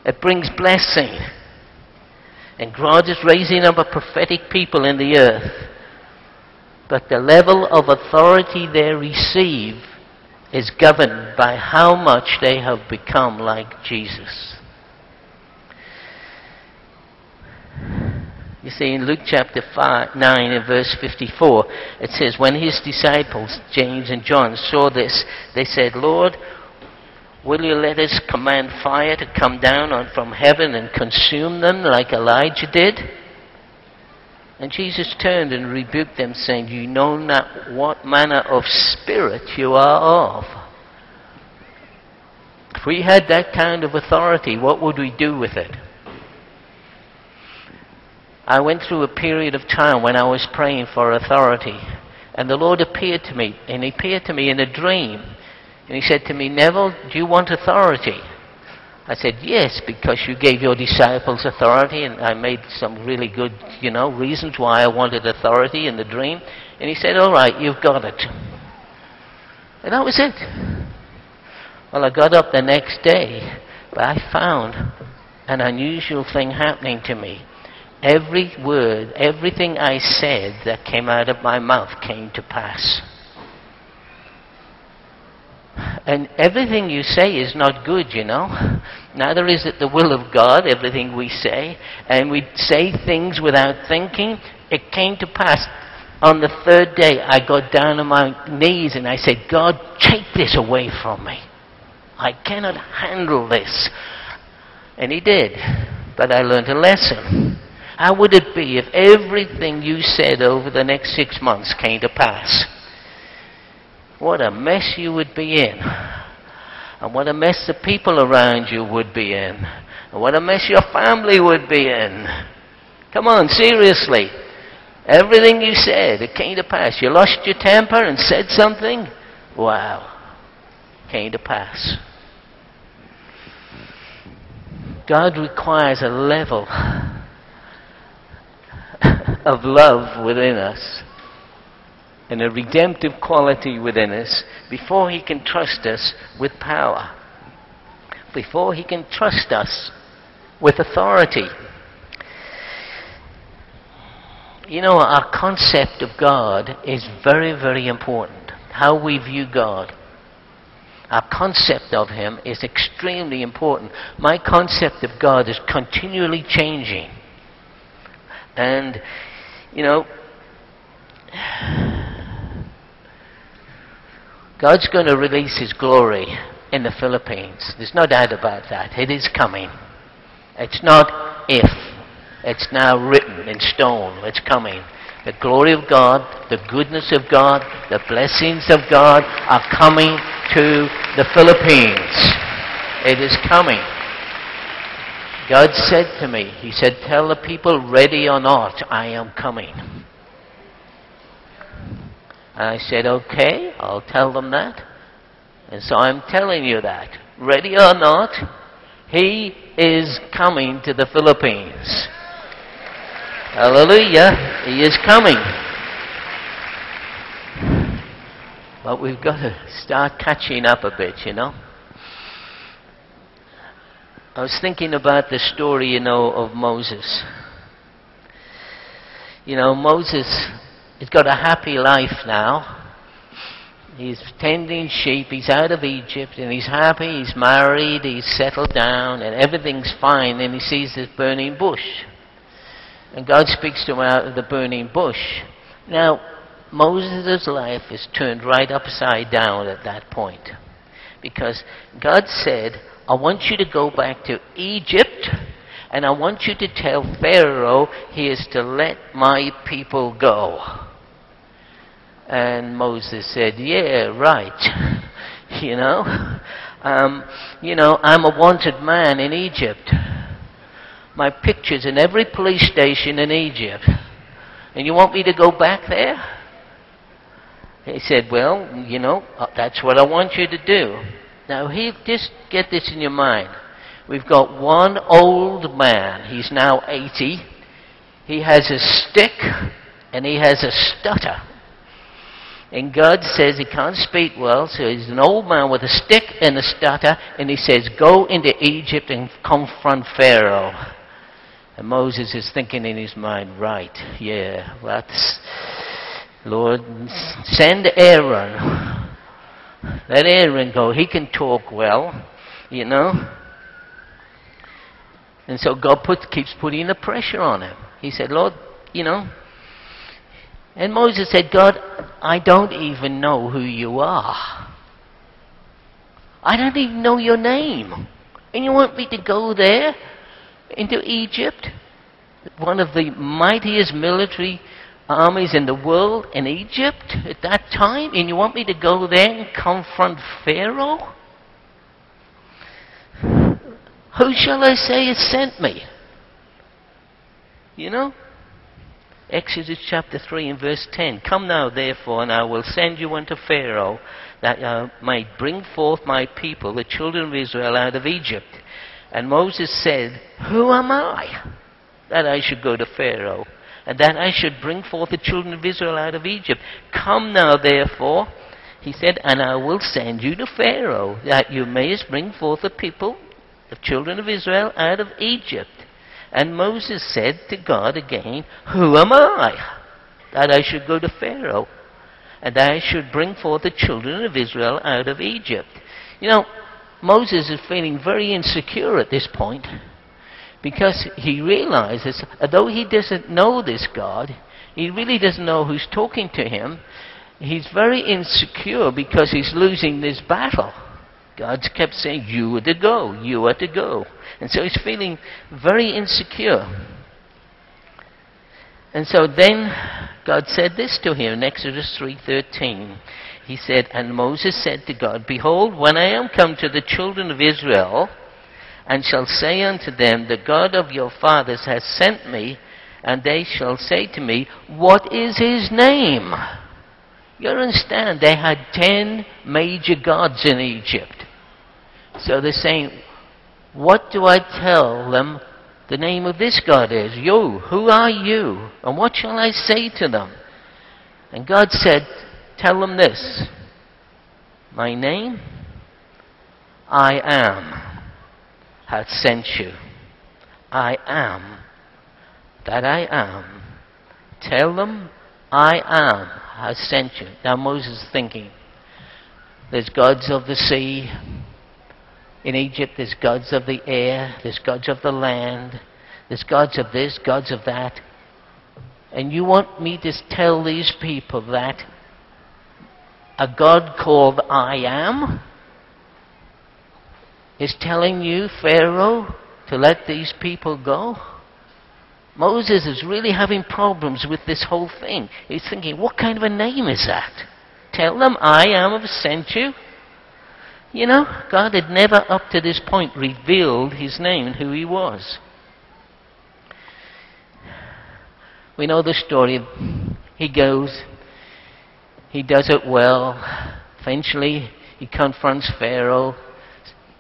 It brings blessing. And God is raising up a prophetic people in the earth. But the level of authority they receive is governed by how much they have become like Jesus. You see, in Luke chapter 9 and verse 54, it says, when his disciples, James and John, saw this, they said, Lord, will you let us command fire to come down from heaven and consume them like Elijah did? And Jesus turned and rebuked them, saying, you know not what manner of spirit you are of. If we had that kind of authority, what would we do with it? I went through a period of time when I was praying for authority. And the Lord appeared to me, and he appeared to me in a dream. And he said to me, Neville, do you want authority? I said, yes, because you gave your disciples authority, and I made some really good, reasons why I wanted authority in the dream. And he said, all right, you've got it. And that was it. Well, I got up the next day, but I found an unusual thing happening to me. Every word, everything I said that came out of my mouth came to pass. And everything you say is not good, Neither is it the will of God, everything we say. And we say things without thinking. It came to pass. On the third day, I got down on my knees and I said, God, take this away from me. I cannot handle this. And he did. But I learned a lesson. How would it be if everything you said over the next 6 months came to pass? What a mess you would be in. And what a mess the people around you would be in. And what a mess your family would be in. Come on, seriously. Everything you said, it came to pass. You lost your temper and said something? Wow. Came to pass. God requires a level of love within us and a redemptive quality within us before he can trust us with power, before he can trust us with authority. Our concept of God is very, very important. How we view God. Our concept of him is extremely important. My concept of God is continually changing. And, God's going to release his glory in the Philippines. There's no doubt about that. It is coming. It's not if. It's now written in stone. It's coming. The glory of God, the goodness of God, the blessings of God are coming to the Philippines. It is coming. God said to me, he said, tell the people, ready or not, I am coming. And I said, okay, I'll tell them that. And so I'm telling you that. Ready or not, he is coming to the Philippines. Hallelujah. He is coming. But we've got to start catching up a bit, I was thinking about the story, of Moses. Moses has got a happy life now. He's tending sheep, he's out of Egypt, and he's happy, he's married, he's settled down, and everything's fine, and he sees this burning bush. And God speaks to him out of the burning bush. Now, Moses' life is turned right upside down at that point. Because God said, I want you to go back to Egypt, and I want you to tell Pharaoh he is to let my people go. And Moses said, yeah, right. I'm a wanted man in Egypt. My picture's in every police station in Egypt. And you want me to go back there? He said, well, that's what I want you to do. Now, just get this in your mind. We've got one old man. He's now 80. He has a stick and he has a stutter. And God says he can't speak well, so he's an old man with a stick and a stutter, and he says, go into Egypt and confront Pharaoh. And Moses is thinking in his mind, right, yeah, that's, Lord, send Aaron. Let Aaron go. He can talk well, you know. And so God keeps putting the pressure on him. He said, Lord, you know. And Moses said, God, I don't even know who you are. I don't even know your name. And you want me to go there into Egypt? One of the mightiest military armies in the world, in Egypt at that time? And you want me to go there and confront Pharaoh? Who shall I say has sent me? You know? Exodus chapter 3 and verse 10. Come now, therefore, and I will send you unto Pharaoh, that I might bring forth my people, the children of Israel, out of Egypt. And Moses said, who am I, that I should go to Pharaoh, and that I should bring forth the children of Israel out of Egypt? Come now, therefore, he said, and I will send you to Pharaoh, that you mayest bring forth the people, the children of Israel, out of Egypt. And Moses said to God again, who am I, that I should go to Pharaoh, and that I should bring forth the children of Israel out of Egypt? You know, Moses is feeling very insecure at this point, because he realizes, although he doesn't know this God, he really doesn't know who's talking to him, he's very insecure because he's losing this battle. God's kept saying, you are to go, you are to go. And so he's feeling very insecure. And so then God said this to him in Exodus 3:13. He said, and Moses said to God, behold, when I am come to the children of Israel, and shall say unto them, the God of your fathers has sent me, and they shall say to me, what is his name? You understand, they had 10 major gods in Egypt. So they're saying, what do I tell them the name of this God is? You, who are you? And what shall I say to them? And God said, tell them this. My name, I am, hath sent you. I am that I am. Tell them, I am, has sent you. Now Moses is thinking, there's gods of the sea. In Egypt, there's gods of the air, there's gods of the land, there's gods of this, gods of that. And you want me to tell these people that a God called I Am is telling you, Pharaoh, to let these people go? Moses is really having problems with this whole thing. He's thinking, what kind of a name is that? Tell them I Am have sent you? You know, God had never up to this point revealed his name and who he was. We know the story. He goes, he does it well. Eventually, he confronts Pharaoh.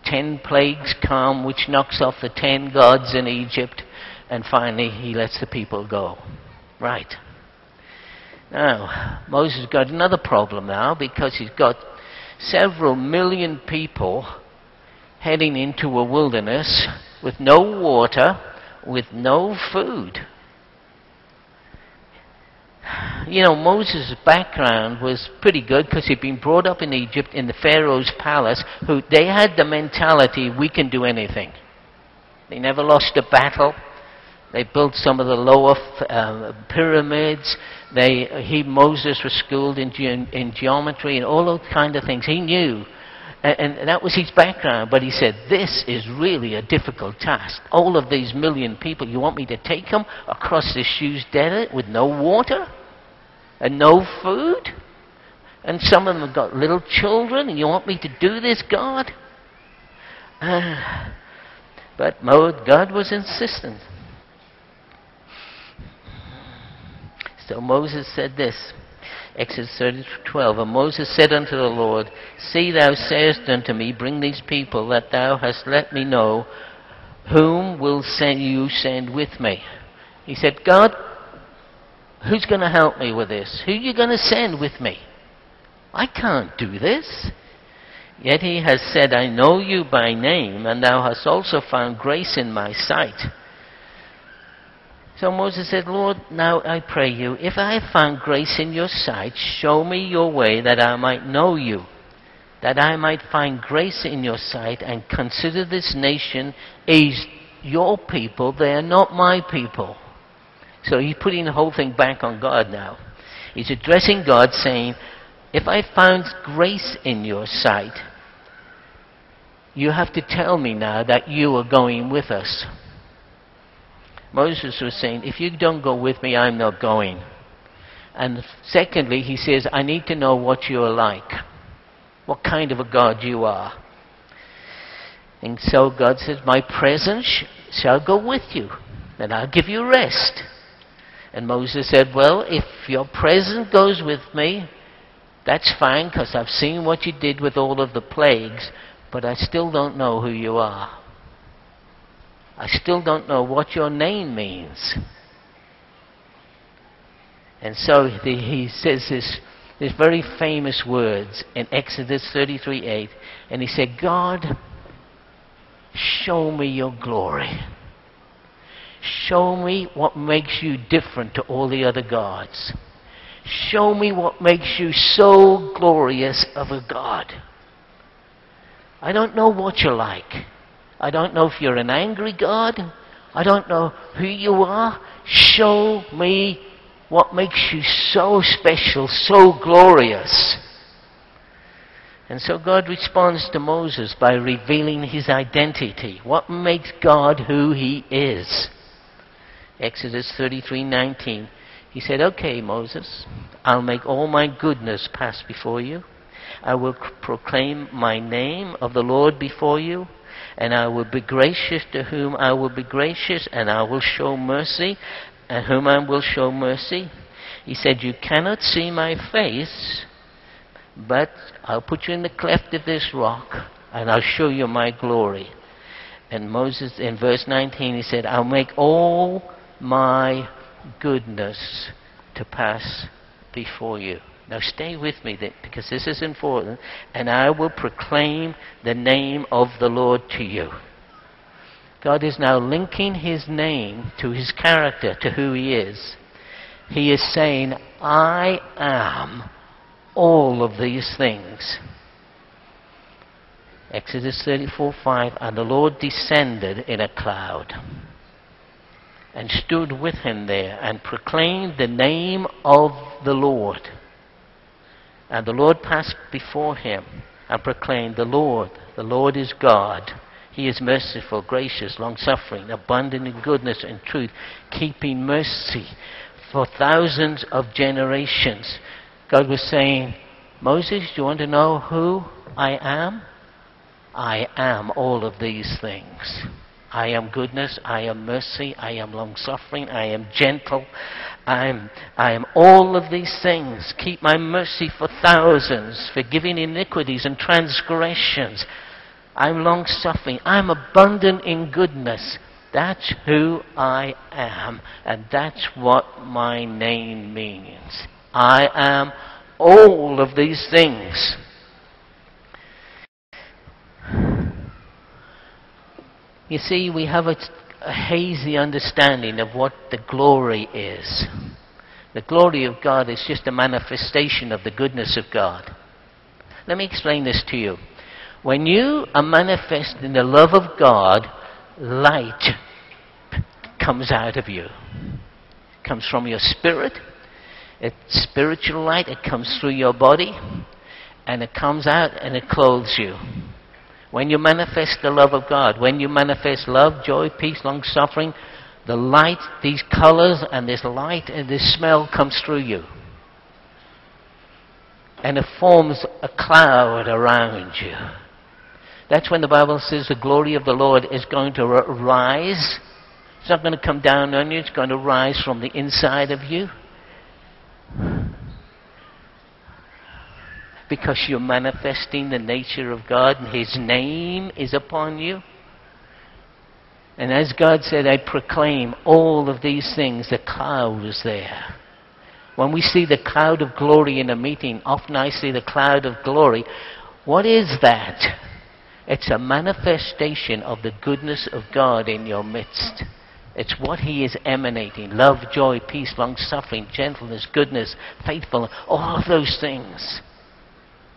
10 plagues come, which knocks off the 10 gods in Egypt. And finally, he lets the people go. Right. Now, Moses got another problem now, because he's got several million people heading into a wilderness with no water, with no food. You know, Moses' background was pretty good because he'd been brought up in Egypt in the Pharaoh's palace, who they had the mentality, we can do anything. They never lost a battle. They built some of the lower pyramids. Moses was schooled in geometry and all those kind of things. He knew. And that was his background. But he said, this is really a difficult task. All of these million people, you want me to take them across this huge desert with no water and no food? And some of them have got little children, and you want me to do this, God? But God was insistent. So Moses said this, Exodus 30:12, and Moses said unto the Lord, see, thou sayest unto me, bring these people that thou hast let me know, whom will you send with me? He said, God, who's going to help me with this? Who are you going to send with me? I can't do this. Yet he has said, I know you by name, and thou hast also found grace in my sight. So Moses said, Lord, now I pray you, if I have found grace in your sight, show me your way that I might know you, that I might find grace in your sight and consider this nation is your people, they are not my people. So he's putting the whole thing back on God now. He's addressing God saying, if I found grace in your sight, you have to tell me now that you are going with us. Moses was saying, if you don't go with me, I'm not going. And secondly, he says, I need to know what you are like. What kind of a God you are. And so God says, my presence shall go with you, and I'll give you rest. And Moses said, well, if your presence goes with me, that's fine, because I've seen what you did with all of the plagues, but I still don't know who you are. I still don't know what your name means. And so he says this very famous words in Exodus 33:8, and he said, God, show me your glory. Show me what makes you different to all the other gods. Show me what makes you so glorious of a God. I don't know what you're like. I don't know if you're an angry God. I don't know who you are. Show me what makes you so special, so glorious. And so God responds to Moses by revealing his identity. What makes God who he is? Exodus 33:19. He said, okay, Moses, I'll make all my goodness pass before you. I will proclaim my name of the Lord before you, and I will be gracious to whom I will be gracious, and I will show mercy, and whom I will show mercy. He said, you cannot see my face, but I'll put you in the cleft of this rock, and I'll show you my glory. And Moses, in verse 19, he said, I'll make all my goodness to pass before you. Now stay with me, because this is important. And I will proclaim the name of the Lord to you. God is now linking his name to his character, to who he is. He is saying, I am all of these things. Exodus 34:5, and the Lord descended in a cloud and stood with him there and proclaimed the name of the Lord. And the Lord passed before him and proclaimed, the Lord is God. He is merciful, gracious, long-suffering, abundant in goodness and truth, keeping mercy for thousands of generations. God was saying, Moses, do you want to know who I am? I am all of these things. I am goodness, I am mercy, I am long-suffering, I am gentle, I am all of these things. Keep my mercy for thousands, forgiving iniquities and transgressions. I'm long-suffering, I'm abundant in goodness. That's who I am, and that's what my name means. I am all of these things. You see, we have a hazy understanding of what the glory is. The glory of God is just a manifestation of the goodness of God. Let me explain this to you. When you are manifesting the love of God, light comes out of you. It comes from your spirit. It's spiritual light. It comes through your body. And it comes out and it clothes you. When you manifest the love of God, when you manifest love, joy, peace, long-suffering, the light, these colors and this light and this smell comes through you. And it forms a cloud around you. That's when the Bible says the glory of the Lord is going to rise. It's not going to come down on you, it's going to rise from the inside of you. Because you're manifesting the nature of God and his name is upon you. And as God said, I proclaim all of these things. The cloud is there. When we see the cloud of glory in a meeting, often I see the cloud of glory. What is that? It's a manifestation of the goodness of God in your midst. It's what He is emanating. Love, joy, peace, long-suffering, gentleness, goodness, faithfulness, all of those things.